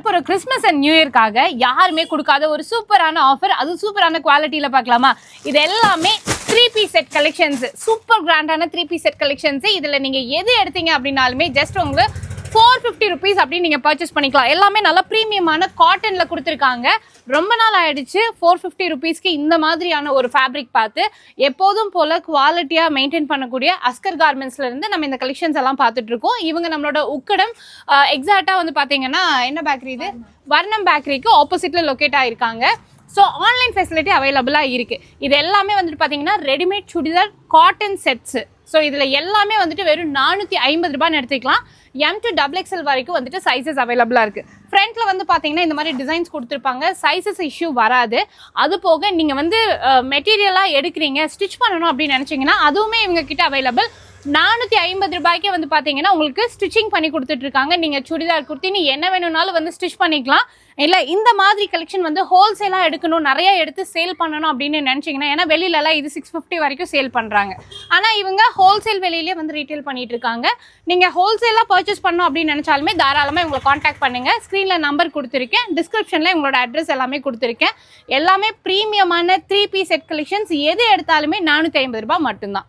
இப்போ ஒரு Christmas and new இயர்க்காக யாருமே கொடுக்காத ஒரு சூப்பரான ஆஃபர், அதுவும் சூப்பரான குவாலிட்டியில் பார்க்கலாமா? இது எல்லாமே 3-piece செட் கலெக்ஷன்ஸ், சூப்பர் கிராண்டான 3-piece செட் கலெக்ஷன்ஸ். இதில் நீங்கள் எது எடுத்தீங்க அப்படின்னாலுமே ஜஸ்ட் உங்களுக்கு 450 rupees அப்படின்னு நீங்கள் பர்ச்சேஸ் பண்ணிக்கலாம். எல்லாமே நல்லா ப்ரீமியமான காட்டனில் கொடுத்துருக்காங்க. ரொம்ப நாள் ஆயிடுச்சு 450 rupeesக்கு இந்த மாதிரியான ஒரு ஃபேப்ரிக் பார்த்து. எப்போதும் போல் குவாலிட்டியாக மெயின்டைன் பண்ணக்கூடிய அஸ்கர் கார்மெண்ட்ஸ்லேருந்து நம்ம இந்த கலெக்ஷன்ஸ் எல்லாம் பார்த்துட்டு இருக்கோம். இவங்க நம்மளோட உக்கடம் எக்ஸாக்டாக வந்து பார்த்தீங்கன்னா என்ன பேக்கரி இது? வர்ணம் பேக்கரிக்கு ஆப்போசிட்டில் லொக்கேட் ஆகிருக்காங்க. ஸோ ஆன்லைன் ஃபெசிலிட்டி அவைலபிளாக இருக்குது. இது எல்லாமே வந்துட்டு பார்த்தீங்கன்னா readymade churidar cotton sets. So இதில் எல்லாமே வந்துட்டு வெறும் 450 ரூபான்னு எடுத்துக்கலாம். M to XXL வரைக்கும் வந்துட்டு சைஸஸ் அவைலபிளாக இருக்குது. ஃப்ரண்ட்டில் வந்து பார்த்தீங்கன்னா இந்த மாதிரி டிசைன்ஸ் கொடுத்துருப்பாங்க. சைஸஸ் இஷ்யூ வராது. அது போக நீங்கள் வந்து மெட்டீரியலாக எடுக்கிறீங்க, ஸ்டிச் பண்ணணும் அப்படின்னு நினச்சிங்கன்னா அதுவுமே இவங்க கிட்ட அவைலபிள். 450 ரூபாய்க்கே வந்து பார்த்தீங்கன்னா உங்களுக்கு ஸ்டிச்சிங் பண்ணி கொடுத்துட்ருக்காங்க. நீங்கள் சுடிதார் குர்த்தின்னு என்ன வேணும்னாலும் வந்து ஸ்டிச் பண்ணிக்கலாம். இல்லை இந்த மாதிரி கலெக்ஷன் வந்து ஹோல்சேலாக எடுக்கணும், நிறைய எடுத்து சேல் பண்ணணும் அப்படின்னு நினச்சிங்கன்னா, ஏன்னா வெளியிலலாம் இது 650 வரைக்கும் சேல் பண்ணுறாங்க. ஆனால் இவங்க ஹோல்சேல் வெளியிலே வந்து ரீட்டெயில் பண்ணிட்டு இருக்காங்க. நீங்கள் ஹோல்சேலாக பர்ச்சேஸ் பண்ணணும் அப்படின்னு நினச்சாலுமே தாராளமாக இவங்களை காண்டாக்ட் பண்ணுங்கள். ஸ்க்ரீனில் நம்பர் கொடுத்துருக்கேன், டிஸ்கிரிப்ஷனில் உங்களோட அட்ரஸ் எல்லாமே கொடுத்துருக்கேன். எல்லாமே ப்ரீமியமான 3-piece செட் கலெக்ஷன்ஸ். எது எடுத்தாலுமே 450 ரூபாய் மட்டும்தான்.